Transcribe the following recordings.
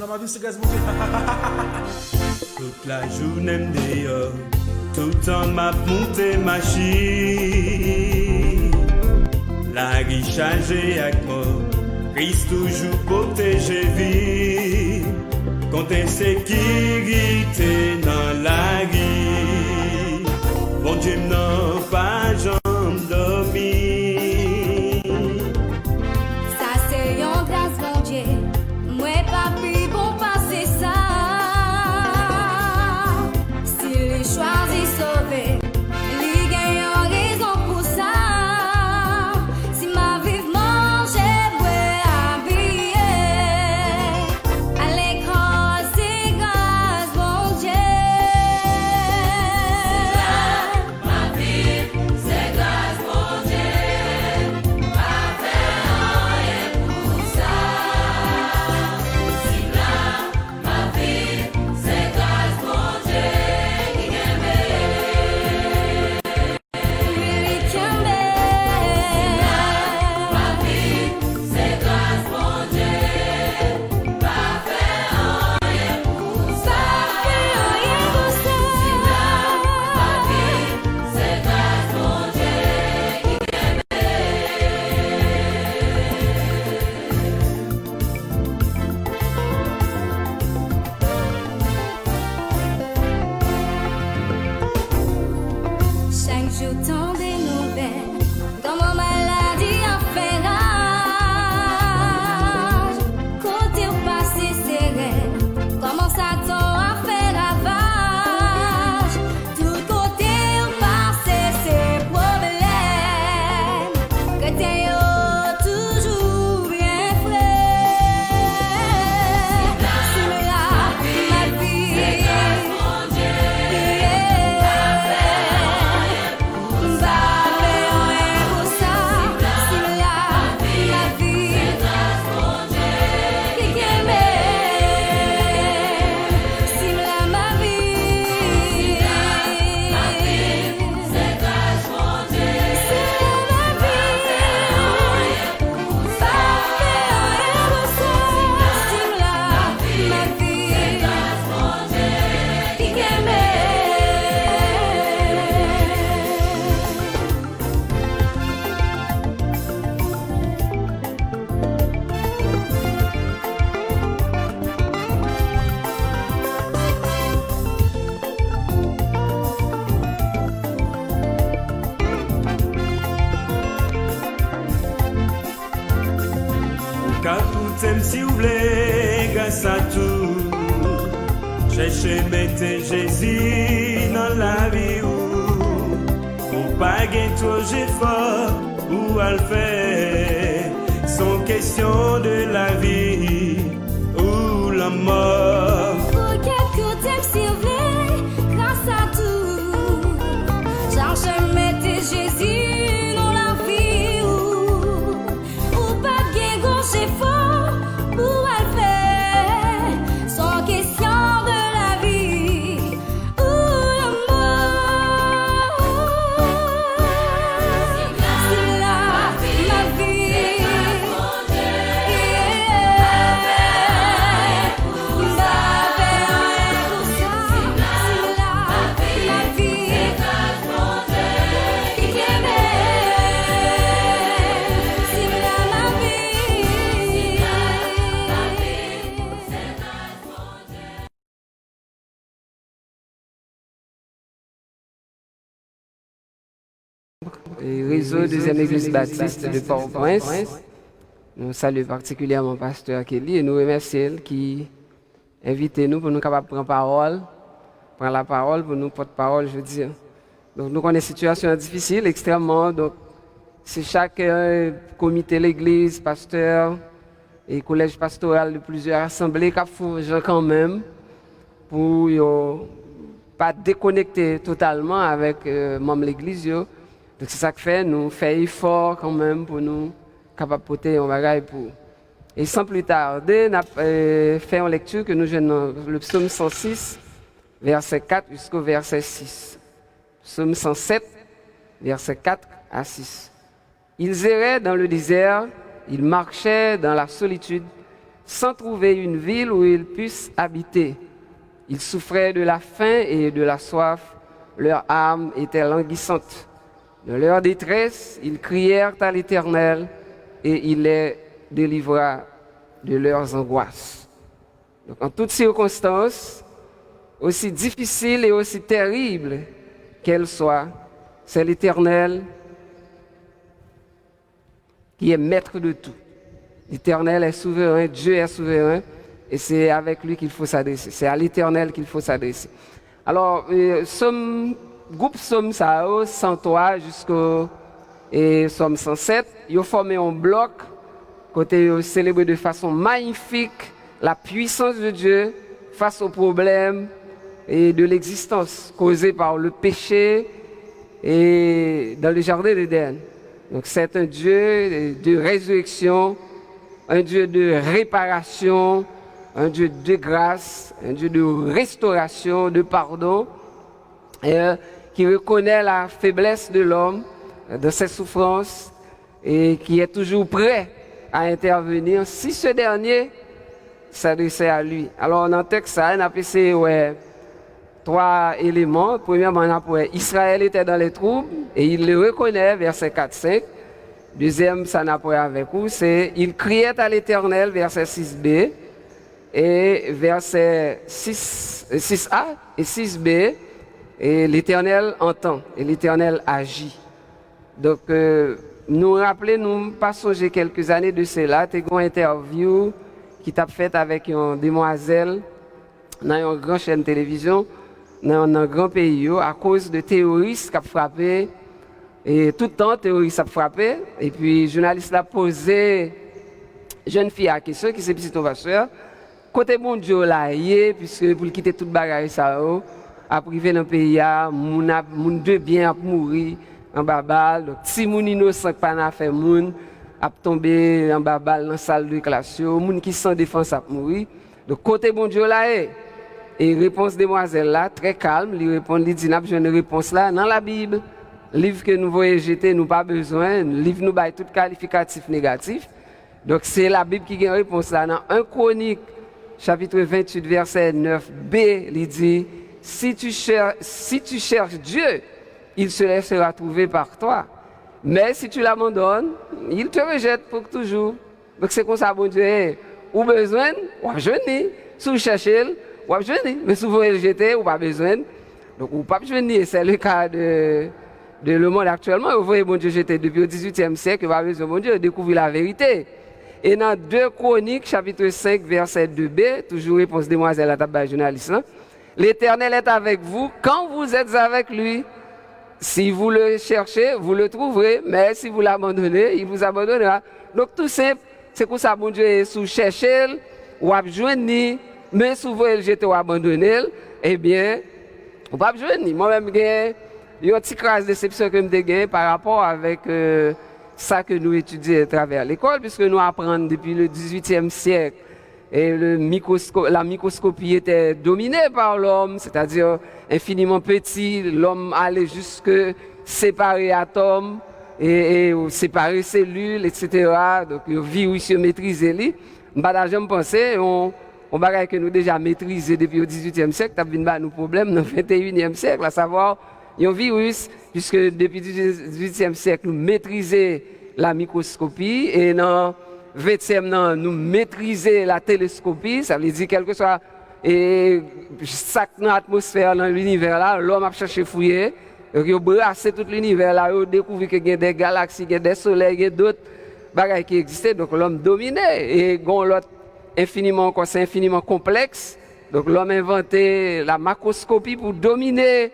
ma vie, c'est gaz mon Dieu. Toute la journée dehors, tout le temps m'a monté machine. La vie chargée avec moi, Christ toujours protégé vie. Quand insécurité dans la vie, bon Dieu n'a pas jamais dormi. Ça c'est une grâce mon Dieu, moi pas plus bon passer ça. S'il est choisi sauver, lui gagne une raison pour ça. Si ma vie manger, boire, habiller, à l'école c'est grâce mon Dieu. Ma vie c'est grâce mon Dieu, pas faire rien pour ça. Si là ma vie c'est grâce mon Dieu qui aime. Ma vie c'est grâce mon Dieu, pas faire rien pour ça. Si là ma vie c'est grâce mon Dieu qui aime. Chaque jour tombe des nouvelles, comme ma maladie a fait rage. Côté au passé serré, comment ça a fait ravage. Tout côté au passé c'est problème, que t'es toujours bien frais. Si là ma vie c'est grâce mon Dieu, pas faire rien pour ça. Si là ma vie c'est grâce mon Dieu qui aime. Si là ma vie c'est grâce mon Dieu, si là ma vie pas faire rien pour ça. Si là ma vie c'est grâce mon Dieu qui aime. Car tout aime si vous voulez, grâce à tout. Cherchez, mettez Jésus dans la vie ou pas gain trop j'ai fort ou à le faire. Sans question de la vie ou la mort. Pour quelques temps s'il vous plaît, grâce à tout, cherche mettre Jésus dans la vie ou pas bien gauche fort pour le faire, sans question de la vie ou la mort. Si là ma vie Réseau Deuxième Église Baptiste de Port-au-Prince. Nous saluons particulièrement Pasteur Kelly et nous remercions qui invite nous pour nous capables de prendre la parole pour nous porte-parole, je veux dire. Donc nous connaissons une situation difficile, extrêmement. Donc c'est chaque comité de l'église, pasteur et collège pastoral de plusieurs assemblées qui font quand même pour ne pas déconnecter totalement avec membres de l'église. Donc c'est ça que fait, nous faisons effort quand même pour nous capables de porter un bagage pour. Et sans plus tarder, nous fait une lecture que nous jouons dans le psaume 106, verset 4 jusqu'au verset 6. Psaume 107, verset 4 à 6. Ils erraient dans le désert, ils marchaient dans la solitude, sans trouver une ville où ils puissent habiter. Ils souffraient de la faim et de la soif, leur âme était languissante. Dans leur détresse, ils crièrent à l'Éternel et il les délivra de leurs angoisses. Donc, en toutes circonstances, aussi difficiles et aussi terribles qu'elles soient, c'est l'Éternel qui est maître de tout. L'Éternel est souverain, Dieu est souverain, et c'est avec lui qu'il faut s'adresser. C'est à l'Éternel qu'il faut s'adresser. Alors, groupe Somme 103 jusqu'au Somme 107, ils ont formé un bloc, côté célébré de façon magnifique la puissance de Dieu face aux problèmes et de l'existence causés par le péché et dans le jardin d'Éden. Donc c'est un Dieu de résurrection, un Dieu de réparation, un Dieu de grâce, un Dieu de restauration, de pardon, qui reconnaît la faiblesse de l'homme dans ses souffrances et qui est toujours prêt à intervenir si ce dernier s'adressait à lui. Alors dans le texte, on a passé trois éléments. Premièrement, on a dit Israël était dans les troubles et il le reconnaît, verset 4-5. Deuxième, ça n'a pas avec vous, c'est il criait à l'Éternel, verset 6b. Et verset 6a et 6b, et l'Éternel entend et l'Éternel agit. Donc, nous rappelons, pas songer quelques années de cela, tu as une interview qui t'a faite avec une demoiselle dans une grande chaîne de télévision, dans un grand pays, à cause de terroristes qui ont frappé. Et tout le temps, terroristes ont frappé. Et puis, le journaliste a posé jeune fille à question, qui c'est petite ovation. Côté bon Dieu là, puisque pour quitter toute bagarre ça, à privé dans le pays, moun de bien à mourir en babal. Donc, si moun innocent pas n'a fait moun, a tombé en babal dans la salle de classe, moun qui sans défense à mourir. Donc, côté bon Dieu là, et réponse demoiselle là, très calme, il répond, il dit, n'a besoin de réponse là dans la Bible. Livre que nous voyons jeter, nous pas besoin. Livre nous bail tout qualificatif négatif. Donc, c'est la Bible qui a une réponse là. Dans 1 Chronique, chapitre 28, verset 9b, il dit, si tu cherches Dieu, il se laissera trouver par toi. Mais si tu l'abandonnes, il te rejette pour toujours. Donc c'est comme ça, bon Dieu, ou besoin, ou besoin. Si vous cherchez, ou besoin. Mais si vous le jeter, ou pas besoin. Donc ou pas besoin. C'est le cas de le monde actuellement. Vous voyez, bon Dieu, jeter depuis le 18e siècle, vous avez besoin, bon Dieu, de découvrir la vérité. Et dans 2 Chroniques, chapitre 5, verset 2b, toujours réponse demoiselle à table journaliste, l'Éternel est avec vous quand vous êtes avec lui. Si vous le cherchez, vous le trouverez, mais si vous l'abandonnez, il vous abandonnera. Donc tout simple, c'est comme ça, bon Dieu, si vous cherchez, ou abjoignez, mais si vous le jetez ou abandonnez, eh bien, vous pas abjoignez. Moi-même, il y a une petite crasse de déception que je gagne par rapport avec ça que nous étudions à travers l'école, puisque nous apprenons depuis le 18e siècle. Et la microscopie était dominée par l'homme, c'est-à-dire infiniment petit. L'homme allait jusque séparer atomes et séparer cellules, etc. Donc, le virus maîtrisé. Je ne pense on bagaille que nous déjà maîtrisé depuis le 18e siècle, ça vient nous problème dans le 21e siècle, à savoir, il y a un virus, puisque depuis le 18e siècle, nous maîtrisons la microscopie et dans 20e, nous maîtriser la télescopie, ça veut dire quelque soit chaque atmosphère dans l'univers là, l'homme a cherché fouiller, il a brassé tout l'univers là, il a découvert qu'il y a des galaxies, il y a des soleils, il y a d'autres bagages qui existaient, donc l'homme dominait et l'autre infiniment encore, c'est infiniment complexe, donc l'homme a inventé la macroscopie pour dominer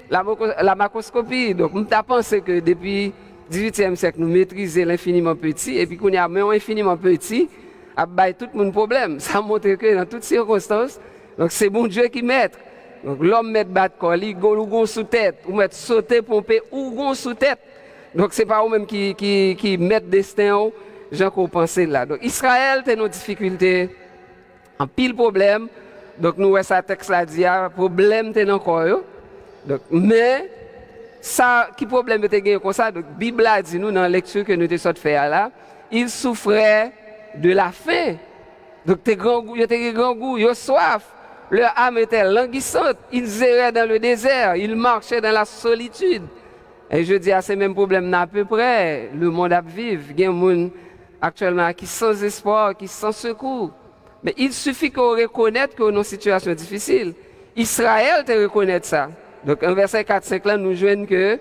la macroscopie. Donc on a pensé que depuis 18e siècle, nous maîtrisons l'infiniment petit, et puis qu'on y a même infiniment petit, à bailler tout le monde problème. Ça montre que dans toutes circonstances, donc c'est bon Dieu qui met. Donc l'homme met battre corps, il gon sous tête, ou met sauter, pomper, ou gon sous tête. Donc c'est pas eux-mêmes qui mettent destin, gens qu'on pensait là. Donc Israël a nos difficultés, en pile problème. Donc nous, ça texte là dit, problème t'es encore. Donc, mais, ça, qui problème était gagné comme ça? Donc, la Bible a dit nous dans la lecture que nous avons fait là, il souffrait de la faim. Donc, tes grands goûts, ils ont soif. Leur âme était languissante. Ils erraient dans le désert. Ils marchaient dans la solitude. Et je dis à ces mêmes problèmes à peu près. Le monde à vivre. Il y a des gens actuellement qui sont sans espoir, qui sont sans secours. Mais il suffit qu'on reconnaisse que nos situations difficiles. Israël te reconnaît ça. Donc, en verset 4-5 là, nous jouons que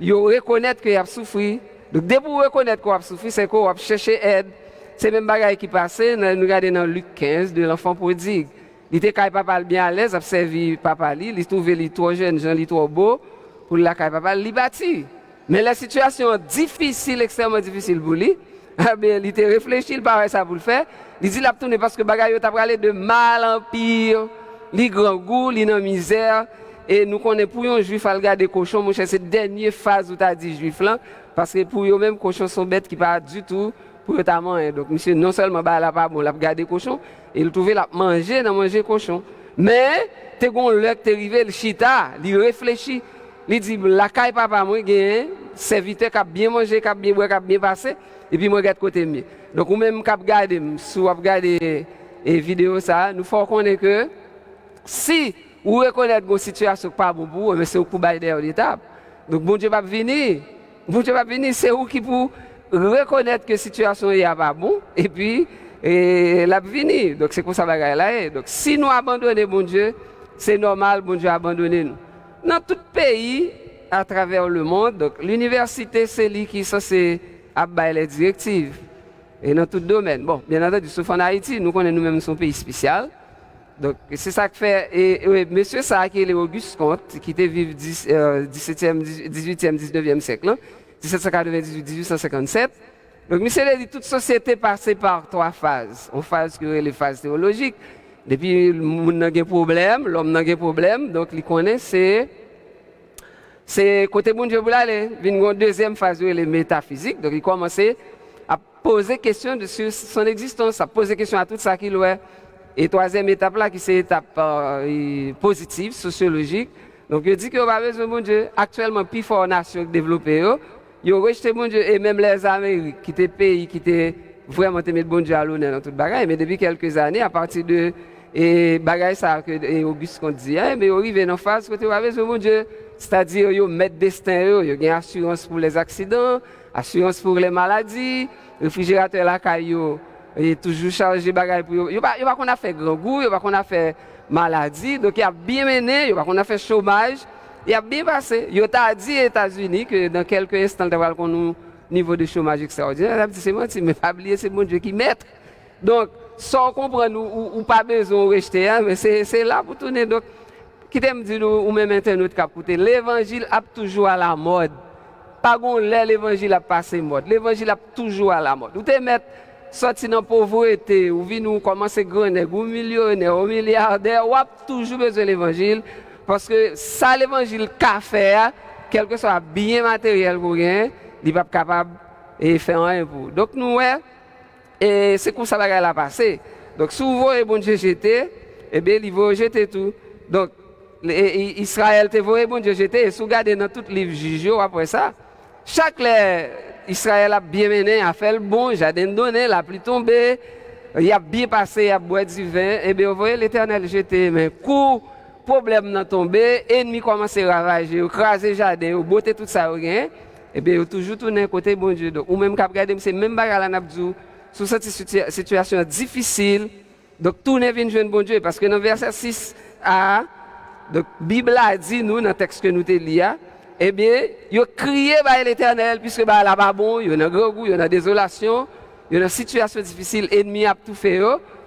ils reconnaissent qu'il a souffert. Donc, dès pour reconnaître qu'on a souffert, c'est qu'on va chercher aide. C'est même bagaille qui passait, nous regardons dans Luc 15 de l'enfant prodigue. Il était quand papa bien à l'aise, a servi papa li, il trouvait li trop jeune, Jean li trop beau pour la quand papa li bâti. Mais la situation difficile, extrêmement difficile pour lui, il était réfléchi, il paraît ça pour le faire. Il dit l'a tourner parce que bagaille t'a parlé de mal en pire, li grand goût, li dans misère et nous connaissons pour un juif à regarder cochon, mon cher, c'est dernière phase où tu as dit juif là parce que pour eux même cochon sont bêtes qui pas du tout pour notamment donc monsieur non seulement bah là pas bon l'a garder cochon et il trouvait la manger dans manger cochon mais t'es gon l'heure t'es arrivé le chita il réfléchit il dit la caille papa moi gagne serviteur qui a bien mangé qui a bien boire qui a bien passé et puis moi regarde côté mieux donc ou même qui regarder sous regarder et vidéo ça nous faut connaître que si ou reconnaître une situation pas bon pour mais c'est au coup bailler l'étape donc bon Dieu va venir c'est où qui pour reconnaître que la situation est pas bon et puis la venir. Donc c'est comme ça bagaille là. Donc si nous abandonnons bon Dieu, c'est normal bon Dieu abandonner nous. Dans tout pays à travers le monde, donc l'université c'est lui qui est censé abattre les directives et dans tout domaine. Bon, bien entendu, sauf en Haïti, nous connaissons nous-mêmes son pays spécial. Donc c'est ça que fait et monsieur ça qui est Auguste Comte qui était vivre 17e, 18e, 19e siècle. 1798-1857. Donc, monsieur a dit toute société passée par trois phases. Une phase qui est les phases théologiques. Depuis, le monde n'a pas de problème, l'homme n'a pas de problème. Donc, il connaît, c'est côté bon Dieu pour l'aller. Il y a une deuxième phase, les métaphysiques. Donc, il commence à poser question sur son existence, à poser question à tout ça qu'il est. Et troisième étape là, qui c'est l'étape positive, sociologique. Donc, il dit qu'il va besoin de bon Dieu. Actuellement, plus fort nation développée. Ils ont rejeté bon Dieu et même les Amériques qui étaient pays qui étaient vraiment mis bon Dieu à l'honneur dans toute bagaille mais depuis quelques années à partir de bagaille ça que Auguste Comte dit mais ils arrivent dans phase côté avec bon Dieu c'est-à-dire ils mettent destin ils ont assurance pour les accidents assurance pour les maladies réfrigérateur la caillou et toujours chargé bagaille pour ils pas qu'on a fait grand goût ils pas qu'on a fait maladie donc il a bien mené ils pas qu'on a fait chômage. Il a bien passé. Il a dit aux États-Unis que dans quelques instants, il y a un niveau de chômage extraordinaire. Il a dit c'est menti, mais pas oublier, c'est mon Dieu qui met. Donc, sans comprendre ou pas besoin de rester, hein, mais c'est là pour tourner. Donc, qui t'aime dire ou même internaute qui a écouté, l'évangile a toujours à la mode. Pas qu'on l'évangile a passé mode. L'évangile a toujours à la mode. Ou te mettre sorti dans la pauvreté, ou venir commencer gagner, ou millionnaire, ou milliardaire, ou a toujours besoin de l'évangile. Parce que ça, l'évangile qu'a fait, quel que soit bien matériel pour rien, il n'est pas capable de faire rien pour. Donc, nous, et c'est comme ça que ça a passé. Donc, si vous voyez bon Dieu jeter, eh bien, il va jeter tout. Donc, Israël te voyait bon Dieu jeter, et si vous regardez dans tout le livre Juge, après ça, chaque Israël a bien mené, a fait le bon, jardin donné, la pluie tombée, il a bien passé, il a boit du vin, et bien, vous voyez l'Éternel jeter, mais coup, problème n'a tombé, ennemi commence à ravager, craser jardin, botter tout ça et bien toujours tourner côté bon Dieu. Donc ou même cap regarder c'est même bagarre n'a dit sur cette situation difficile. Donc tourner vers jeune bon Dieu parce que dans verset 6a donc Bible a dit nous dans le texte que nous te lia eh bien yo crié par l'Éternel puisque bah là pas bon, il y a un grand goût, il y a une désolation, il y a une situation difficile, ennemi a tout fait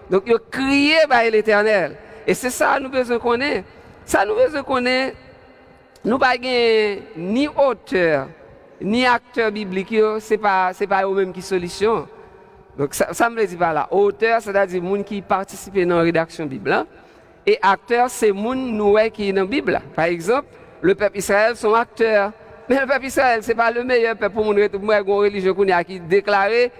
donc yo crié par l'Éternel. Et c'est ça nous besoin connaître. Ça nous besoin connaître. Nous pas ni auteur ni acteur biblique, c'est pas eux même qui solution. Donc ça me dit pas là. Auteur c'est-à-dire monde qui participe dans la rédaction Bible et acteur c'est monde nous qui est dans la Bible. Par exemple, le peuple Israël sont acteurs. Mais le peuple Israël c'est pas le meilleur peuple pour montrer moi une religion qui déclaré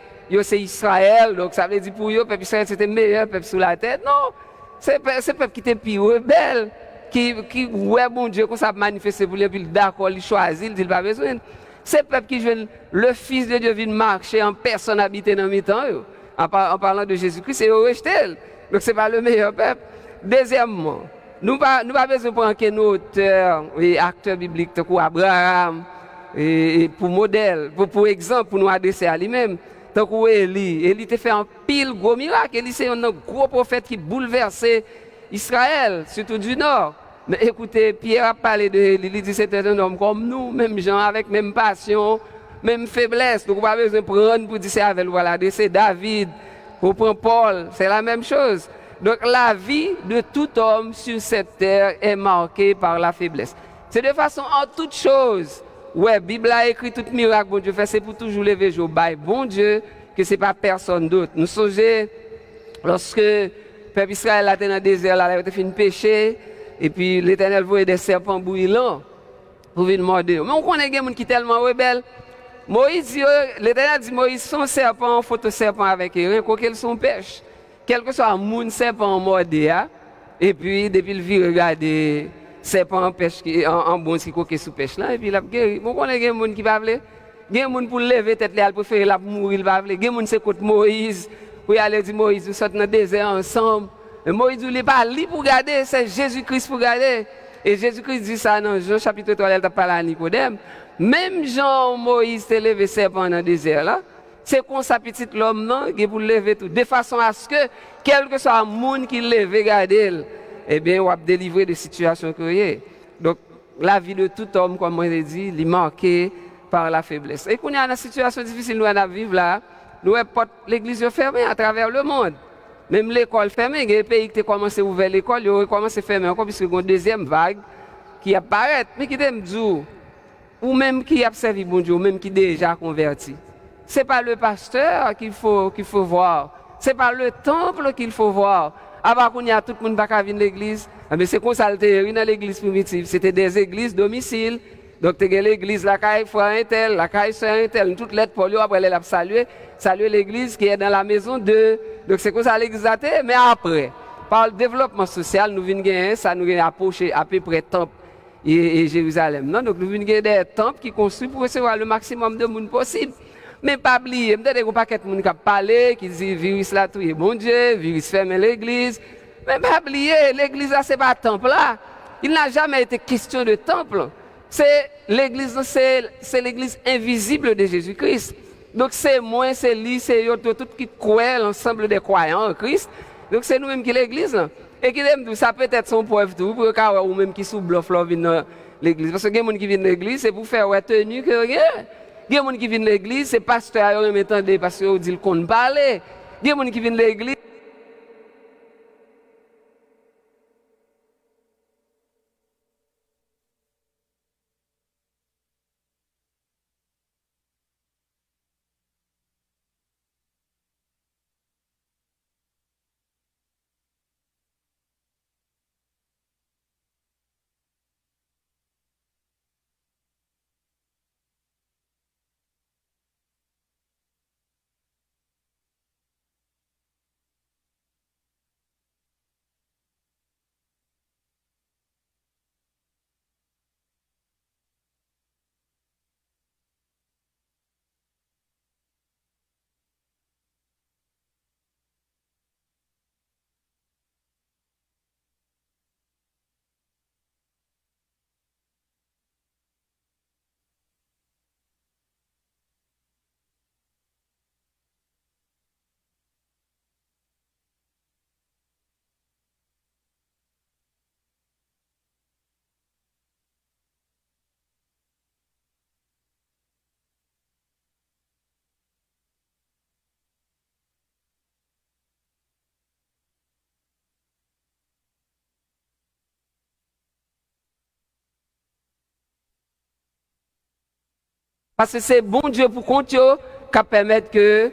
c'est Israël. Donc ça veut dire pour eux le peuple Israël c'était le meilleur peuple sur la terre. Non. C'est peuple qui était plus rebelle, qui ouais bon Dieu qu'on ça manifester pour lui puis d'accord, il choisit, il dit pas besoin. C'est peuple qui joue le fils de Dieu vient marcher en personne habiter dans mi-temps. en parlant de Jésus-Christ, c'est rejeté. Donc ce n'est pas le meilleur peuple. Deuxièmement, nous n'avons pas besoin de prendre nos auteurs et acteurs bibliques comme Abraham et pour modèle, pour exemple, pour nous adresser à lui-même. Tant que Élie a fait un pile gros miracle. Élie, c'est un gros prophète qui bouleversait Israël, surtout du nord. Mais écoutez, Pierre a parlé de Élie, il dit c'était un homme comme nous, même gens, avec même passion, même faiblesse. Donc on n'a pas besoin de prendre pour dire c'est avec voilà, c'est David, on prend Paul, c'est la même chose. Donc la vie de tout homme sur cette terre est marquée par la faiblesse. C'est de façon en toute chose. Ouais, Bible a écrit tout miracle, bon Dieu fait, c'est pour toujours lever jour. Bon Dieu, que ce n'est pas personne d'autre. Nous songeons, lorsque le peuple Israël était dans le désert, là, il a fait péché, et puis l'Éternel voyait des serpents brûlants pour venir mordre. Mais on connaît des gens qui sont tellement rebelles. Moïse, l'Éternel dit Moïse, son serpent, photo serpent avec rien, quoi qu'elle son pêche. Quel que soit mon serpent mordé, et puis depuis le vie, regardez. Serpent pêche en bon qui coquet sous pêche là et puis la guéri. Bon on a des gens qui pas veulent. Des gens pour lever tête là, préférer la mourir, il pas veulent. Des gens c'est contre Moïse pour aller dire Moïse nous sortons dans le désert ensemble. Mais Moïse il pas li pour garder, c'est Jésus-Christ pour garder. Et Jésus-Christ dit ça dans Jean chapitre 3, il t'a parlé à Nicodème. Même Jean Moïse s'est levé serpent dans le désert là. C'est comme ça petit l'homme non, qui pour lever tout de façon à ce que quel que soit le monde qui lève garder eh bien, on va délivrer de situations créées. Donc, la vie de tout homme, comme on l'a dit, est marquée par la faiblesse. Et quand il y a une situation difficile, nous à vivre là, nous avons l'église fermée à travers le monde. Même l'école fermée, il y a des pays qui ont commencé à ouvrir l'école, ils ont commencé à fermer encore, puisqu'il y a une deuxième vague qui apparaît. Mais qui t'aime dire, ou même qui a servi bon Dieu, ou même qui est déjà converti. Ce n'est pas le pasteur qu'il faut voir. Ce n'est pas le temple qu'il faut voir. Avant qu'on y a tout le monde qui vient de l'église, mais c'est comme ça dans l'église primitive. C'était des églises domicile. Donc, tu as l'église, la caille frère un tel, la caille soeur un tel, toute lettre pour lui, après elle a salué l'église qui est dans la maison de. Donc, c'est comme ça l'église a été, mais après, par le développement social, nous venons gagner ça, nous venons approcher à peu près temple et Jérusalem. Non? Donc, nous venons gagner des temples qui construits pour recevoir le maximum de monde possible. Mais pas oublier, peut-être qu'il y a un paquet de monde qui a parlé, qui dit virus là, tout est bon Dieu, virus ferme l'église. Mais pas oublier, l'église là, c'est pas un temple là. Il n'a jamais été question de temple. C'est l'église, c'est l'église invisible de Jésus-Christ. Donc c'est moi, c'est lui, c'est eux, tout qui croient, l'ensemble des croyants en Christ. Donc c'est nous-mêmes qui l'église là. Et qui aime ça peut être son preuve tout, pour que ou même qui sous bluff là, viennent dans l'église. Parce que les gens qui viennent de l'église, c'est pour faire tenue que rien. Il y a des gens qui viennent de l'église, c'est pasteur, ils m'entendent parce qu'ils disent qu'on ne parle. Il y a des gens qui viennent de l'église. Parce que c'est bon Dieu pour compte qui permettre que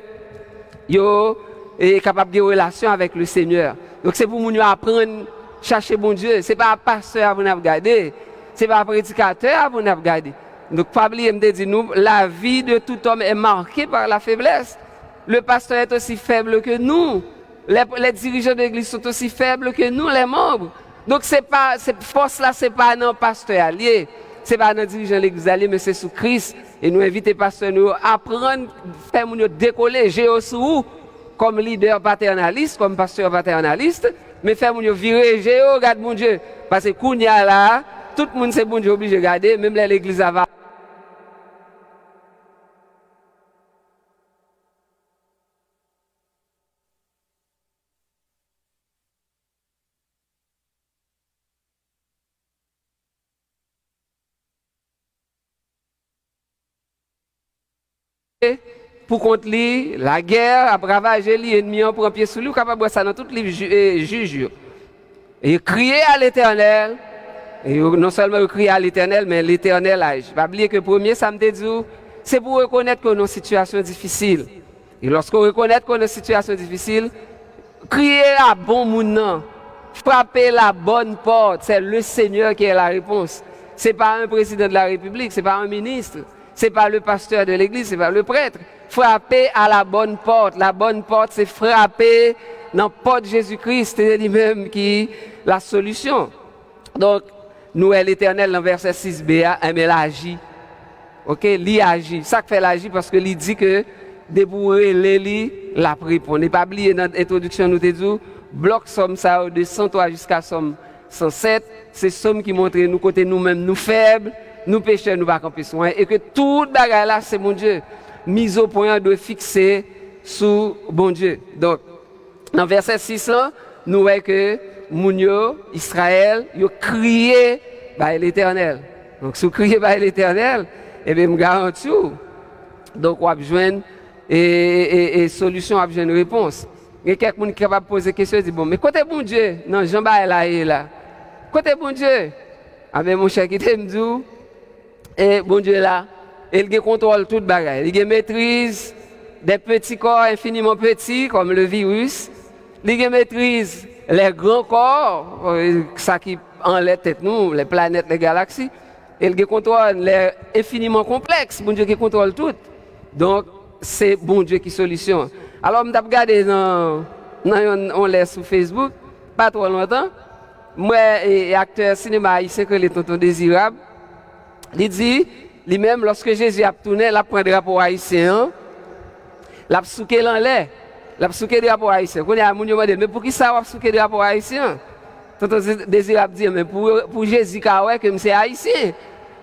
yo est capable de relation avec le Seigneur. Donc c'est pour nous apprendre chercher bon Dieu. C'est pas un pasteur à vous regarder, c'est pas un prédicateur à vous regarder. Donc pas oublier me dire nous la vie de tout homme est marquée par la faiblesse. Le pasteur est aussi faible que nous. Les dirigeants de l'église sont aussi faibles que nous les membres. Donc c'est pas cette force là c'est pas un pasteur allié. C'est pas un dirigeant de l'église allié mais c'est sous Christ. Et nous invitons les pasteurs à apprendre, faire nous décoller, géosou, comme leader paternaliste, comme pasteur paternaliste, mais faire mon Dieu virer, regarde mon Dieu. Parce que Kounia là, tout le monde c'est bon Dieu obligé de regarder, même l'église va. Pour contre lui, la guerre a ravagé l'ennemi, on prend pied sous lui, capable de ça dans tous les juges. Et crier à l'Éternel, et non seulement crier à l'Éternel, mais l'Éternel agit. Pas oublier que le premier samedi, c'est pour reconnaître qu'on est dans une situation difficile. Et lorsqu'on reconnaît qu'on est dans une situation difficile, crier à bon monde, frapper la bonne porte, c'est le Seigneur qui est la réponse. Ce n'est pas un président de la République, ce n'est pas un ministre, ce n'est pas le pasteur de l'église, ce n'est pas le prêtre. Frapper à la bonne porte. La bonne porte, c'est frapper dans la porte de Jésus-Christ. C'est lui-même qui est la solution. Donc, nous, l'Éternel, dans verset 6b, il agit. Ok, il agit. Ça fait l'agit parce qu'il dit que débourer les la répond. On n'est pas oublié dans l'introduction, nous te dit, bloc somme ça de 103 jusqu'à somme 107. C'est somme qui montre nous côté nous-mêmes, nous faibles, nous pécheurs, nous pas camper soin. Et que tout bagage là, c'est mon Dieu. Mise au point de fixer sous bon Dieu. Donc, dans verset 6 là, nous voyons que Mounio, Israël, ils ont crié par l'Éternel. Donc, si vous criez par l'Éternel, eh bien, je garantis. Donc, on va besoin et solution, on va besoin de réponse. Il y a quelqu'un qui est capable de poser des questions et dire, bon, mais côté bon Dieu, non, Jean-Baptiste là et là. Côté bon Dieu, avec mon cher qui me dit, et bon Dieu là, il contrôle toute bagaille. Il maîtrise des petits corps infiniment petits, comme le virus. Il maîtrise les grands corps, ça qui enlève tête nous, les planètes, les galaxies. Il contrôle les infiniment complexes. Bon Dieu qui contrôle tout. Donc, c'est bon Dieu qui solutionne. Alors, je vais regarder on laisse sur Facebook, pas trop longtemps. Moi, acteur cinéma haïtien que les tontons désirables, il dit, lui-même, lorsque Jésus a tourné, il a pris un drapeau haïtien, il a souqué l'enlait, il a souqué le drapeau haïtien. Quand il y a un monde mais pour qui ça a souqué le drapeau haïtien? Tonton désirable dit, mais pour Jésus, que c'est haïtien.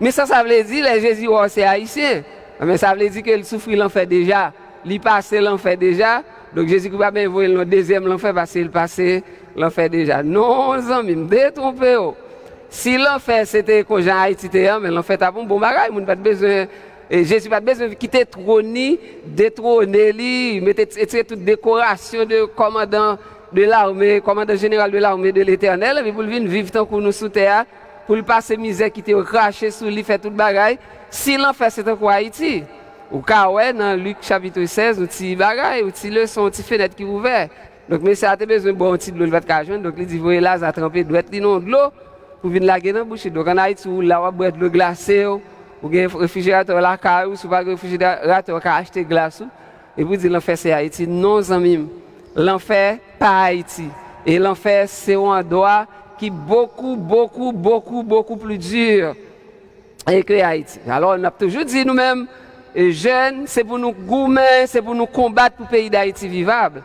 Mais ça veut dire, que Jésus, c'est haïtien. Mais ça veut dire qu'il souffre l'enfer déjà, il passe l'enfer déjà. Donc Jésus ne va pas bien voir le deuxième l'enfer parce qu'il passe l'enfer déjà. Non, amis, détrompez. Si l'enfer c'était quand j'ai Haïti, mais l'enfer t'as bon bagage, il n'a pas besoin. Jésus n'a pas besoin de quitter trône, détrôner, mettre toute décoration de commandant de l'armée, commandant général de l'armée de l'Éternel, et pour venir vivre tant que nous sous terre, pour lui passer misère qui était craché sur lui, faire toute bagaille. Si l'enfer c'était quoi Haïti? Ou cas ouais dans Luc chapitre 16, un petit bagaille, un petit leçon, un petit fenêtre qui ouvert. Donc mais ça a besoin de bon petit de l'eau va te joindre. Donc il dit voyez là ça tremper doit être non de l'eau pour venir laguer dans bouche. Donc en Haïti où là on boire de l'eau glacée ou un réfrigérateur là car ou pas réfrigérateur qui acheter glace et vous dire l'enfer c'est Haïti. Non amis, l'enfer pas Haïti. Et l'enfer c'est un endroit qui beaucoup plus dur que Haïti. Alors on a toujours dit nous-mêmes jeunes, c'est pour nous goumer, c'est pour nous combattre pour le pays d'Haïti vivable.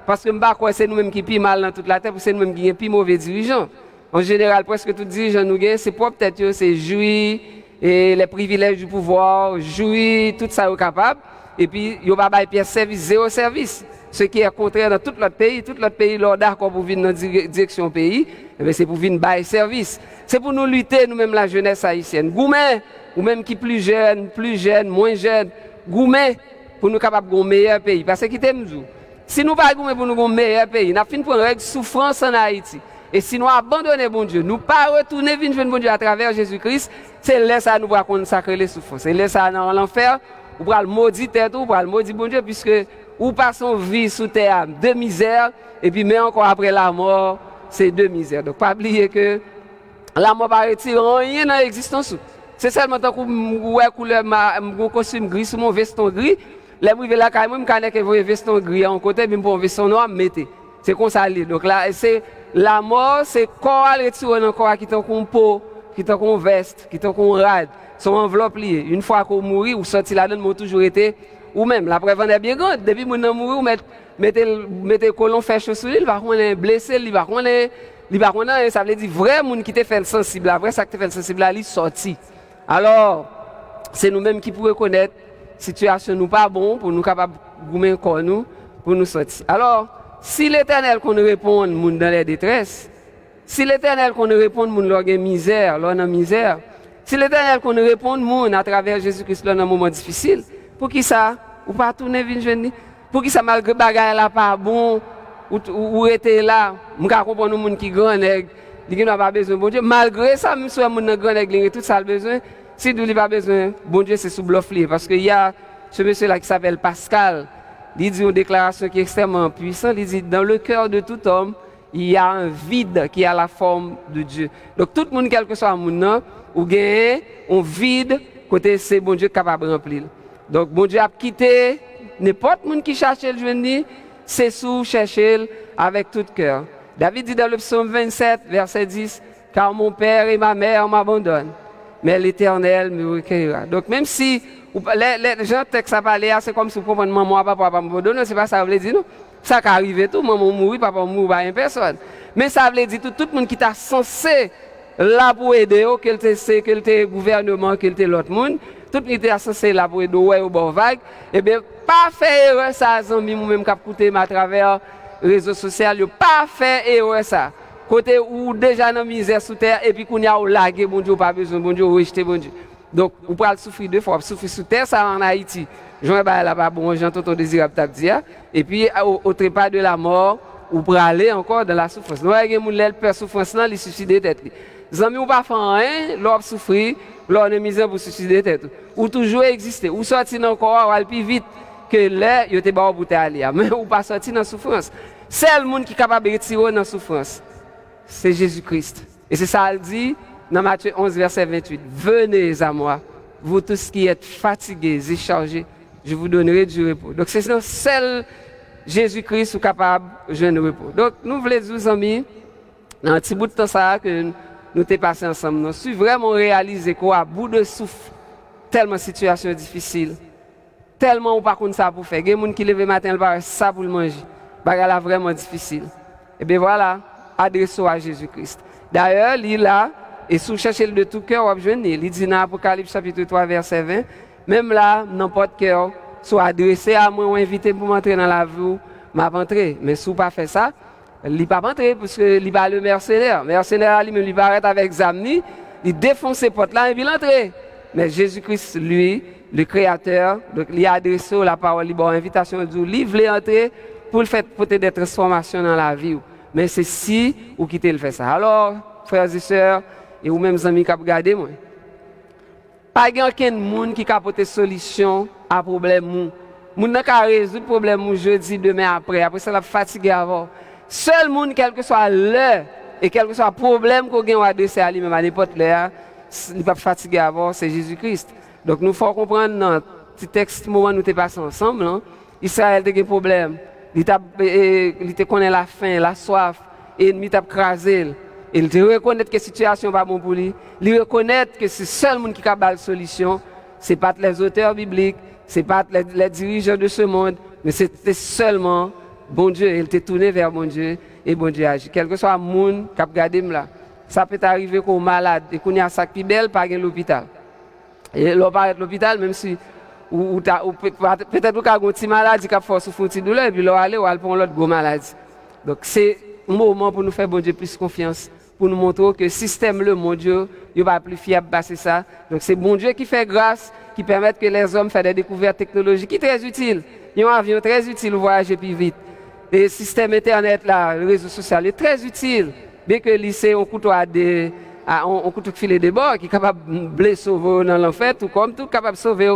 Parce que c'est nous-mêmes qui pis mal dans toute la terre, c'est nous-mêmes qui sommes plus mauvais dirigeants. En général, presque tous les dirigeants nous gagnent, c'est propre tête, c'est jouir et les privilèges du pouvoir, jouir, tout ça est capable. Et puis, il n'y a pas de service, zéro service. Ce qui est contraire dans tout l'autre pays, leur d'accord pour venir dans la direction pays, c'est pour venir bailler service. C'est pour nous lutter, nous-mêmes, la jeunesse haïtienne. Goumer, ou même qui plus jeune, moins jeune, goumer pour nous capables de un meilleur pays. Parce que qui t'aime dit, si nous pas goumer pour nous un meilleur pays, nous avons pour une souffrance en Haïti. Et si nous abandonnons bon Dieu, nous pas retourner vers bon Dieu à travers Jésus-Christ, c'est là ça nous va consacrer les souffrances. C'est là ça dans l'enfer, ou pour le maudit tête, ou pour le maudit bon Dieu, puisque ou passons vie sous terre de misère, et puis mais encore après la mort, c'est de misère. Donc pas oublier que la mort va retirer rien dans l'existence. C'est seulement tant que je couleur mon costume gris sur mon veston gris, les privé la caille, moi je connais veston gris en côté, puis mon veston noir mettez. C'est comme ça. Donc là, c'est la mort, c'est corps à retirer dans corps qui t'en qu'on peau, qui t'en qu'on veste, qui t'en qu'on rade, son enveloppe liée. Une fois qu'on mourit ou sorti là-dedans, m'ont toujours été ou même la preuve en est bien grande. Depuis mon mourir, mettez colon fait chaud sur lui, il va qu'on blessé, il va qu'on ça veut dire vrai monde qui te fait le sensible, vrai ça qui te fait le sensible là, il sorti. Alors, c'est nous-mêmes qui pouvons connaître situation nous pas bon pour nous capable goumer corps nous pour nous sortir. Alors, si l'Éternel qu'on répond monde dans les détresse, si l'Éternel qu'on répond monde dans la misère, dans misère, si l'Éternel qu'on répond monde à travers Jésus-Christ dans un moment difficile, pour qui ça ou pas tourner venir joindre, pour qui ça malgré bagaille là pas bon ou était là, m'ka comprendre monde qui grand nèg, il n'a pas besoin bon Dieu, malgré ça même soit monde grand nèg tout ça le besoin, si il pas besoin bon Dieu c'est sous bluff parce que il y a ce monsieur là qui s'appelle Pascal, il dit une déclaration qui est extrêmement puissante, il dit dans le cœur de tout homme, il y a un vide qui a la forme de Dieu. Donc tout le monde quel que soit le monde ou gagne un vide côté c'est bon Dieu capable de remplir. Donc bon Dieu a quitté n'importe monde qui cherche le joindre, c'est sous chercher avec tout cœur. David dit dans le psaume 27 verset 10, car mon père et ma mère m'abandonnent, mais l'Éternel me recueillera. Donc même si les gens texte à parler, c'est comme si vous comprenez maman papa m'abandonne, c'est pas ça veut dire non. Ça qui arrive tout, maman mourir, papa mourir, pas une personne. Mais ça veut dire tout le monde qui t'a censé là pour aider, qu'il te gouvernement, qu'il te l'autre monde, tout le monde qui est censé là pour aider au bon vague, et bien pas faire erreur ça, amis moi même qui écouté à travers les réseaux sociaux, pas faire erreur ça. Côté où déjà dans misère sous terre et puis qu'on y a lagué bon Dieu pas besoin bon Dieu rejeter bon Dieu. Donc vous pouvez souffrir deux fois, souffrir sous terre ça en Haïti. Jean ba là pas bon j'entends ton désir t'a dire et puis au trépas de la mort ou pour aller encore dans la souffrance. Nous avons moun lèl peur souffrance là, il suicider tête. Zami ou pas faire rien, l'or souffrir, l'or de misère pour suicider tête. Ou toujours exister, ou sortir dans corps aller plus vite que là yo te ba pour aller mais ou pas sortir dans souffrance. Seul monde qui est capable de retirer dans souffrance, c'est Jésus-Christ. Et c'est ça qu'il dit dans Matthieu 11 verset 28. Venez à moi, vous tous qui êtes fatigués et chargés, je vous donnerai du repos. Donc c'est seul Jésus-Christ qui est capable de donner du repos. Donc nous voulons dire, amis, dans un petit bout de temps ça que nous t'es passé ensemble, nous sommes vraiment réalisé qu'à bout de souffle, tellement situation difficile, tellement on pas contre ça pour faire. Il y a des gens qui lèvent le matin, ils parlent ça pour le manger. C'est vraiment difficile. Et bien voilà, adressons à Jésus-Christ. D'ailleurs, il est là, et si vous cherchez de tout cœur, vous avez il dit dans Apocalypse chapitre 3, verset 20, même là, n'importe cœur, soit adressé à moi ou invité pour m'entrer dans la vie, m'a entré. Mais si vous pas fait ça, il ne pas entrer parce que il pas le mercenaire. Le mercenaire, lui, il va arrêter avec Zamni, il défonce ses portes là et il entre. Mais Jésus-Christ, lui, le Créateur, donc il a adressé la parole, il a une invitation, il veut entrer pour le faire porter des transformations dans la vie. Mais c'est si ou quitter le faire ça. Alors, frères et sœurs, et vous mêmes amis qui regardez moi. Pas aucun monde qui a apporté solution à problème. Moun n'a qu'à résoudre problème jeudi, demain, après ça la fatigué avant. Seul monde, quel que soit l'heure et quel que soit le problème qu'on a adressé à lui-même à n'importe l'heure, il n'est pas fatigué avant, c'est Jésus-Christ. Donc nous faut comprendre dans petit texte moment nous t'es passé ensemble, hein, Israël a des problèmes. Il te connaît la faim, la soif, et l'ennemi t'a crasé. Il te reconnaît que la situation n'est pas bonne pour lui. Il reconnaît que c'est le seul monde qui a la solution. Ce n'est pas les auteurs bibliques, ce n'est pas les dirigeants de ce monde, mais c'était seulement bon Dieu. Il t'est tourné vers bon Dieu et bon Dieu agit. Quel que soit le monde qui a regardé là, ça peut arriver qu'on est malade et qu'on a un sac plus belle par l'hôpital. Et l'on parle de l'hôpital, même si ou peut-être qu'on a un petit maladie qui a force ou une douleur, et puis l'on aller ou aller pour l'autre gros maladie. Donc c'est un moment pour nous faire bon Dieu plus confiance, pour nous montrer que le système, le mon Dieu, il n'est pas plus fiable passer ça. Donc c'est bon Dieu qui fait grâce, qui permet que les hommes fassent des découvertes technologiques qui sont très utiles. Il y a un avion très utile pour voyager plus vite. Le système Internet, là, le réseau social est très utile. Bien que le lycée, on couteau à des... on couteau filer des bords qui est capable de blesser sauver dans l'enfer, tout comme tout capable de sauver.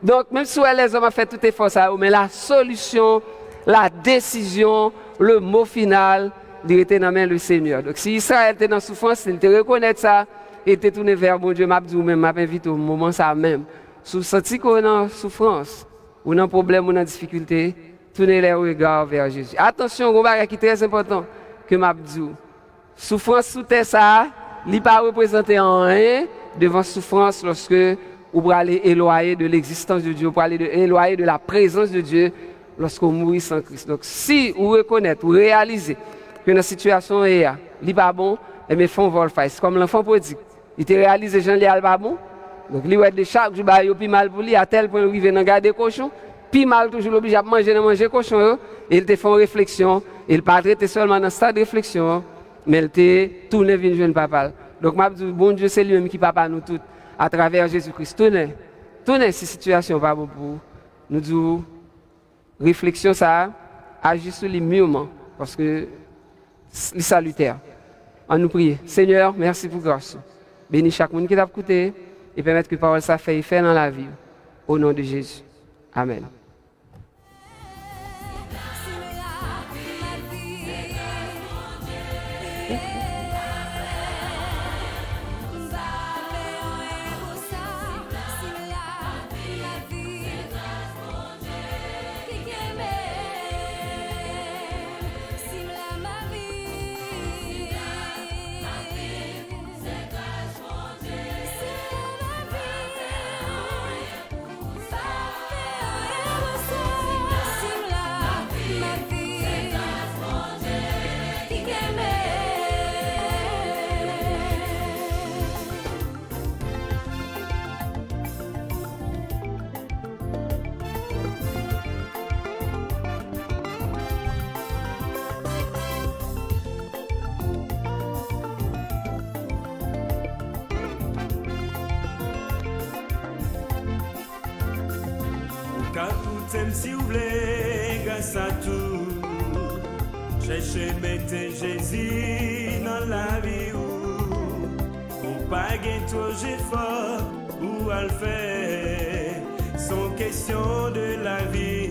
Donc même si les hommes ont fait tout effort ça, mais la solution, la décision, le mot final, il était dans la main du Seigneur. Donc si Israël était dans la souffrance, il te reconnaît ça, il était tourné vers mon Dieu, m'a dit ou même m'a invité au moment ça même. Si vous sentez qu'on est en souffrance, ou dans problème ou dans difficulté, tournez les regards vers Jésus. Attention, un bagage qui est très important que m'a dit. Souffrance sous terre ça, il n'est pas représenté en rien devant souffrance lorsque ou pour aller éloigner de l'existence de Dieu, pour aller éloigner de la présence de Dieu lorsqu'on mourit sans Christ. Donc si vous reconnaissez, vous réalisez que dans la situation est pas bon, et bien font vol faire. C'est comme l'enfant prodigue. Il te réalise Jean Léal pas bon. Donc lui ouais de chaque jour bah yo plus mal pour lui à tel point il vient garder cochon, puis mal toujours obligé à manger cochon. Il te fait une réflexion, il pas traiter seulement dans stade de réflexion, mais il te tourner vers jeune papa. Donc m'a dit bon Dieu c'est lui-même qui papa nous tous à travers Jésus-Christ. Tournez ces situations pas bon pour nous dire réflexion ça agit sur les mûrement parce que c'est salutaire. On nous prie. Seigneur, merci pour grâce. Bénis chaque monde qui t'a écouté et permettre que parole ça fait effet dans la vie. Au nom de Jésus. Amen. Car tout aime si vous voulez, grâce à tout. Cherchez, mettez Jésus dans la vie ou pas gagner trop fort ou à le faire. Sans question de la vie.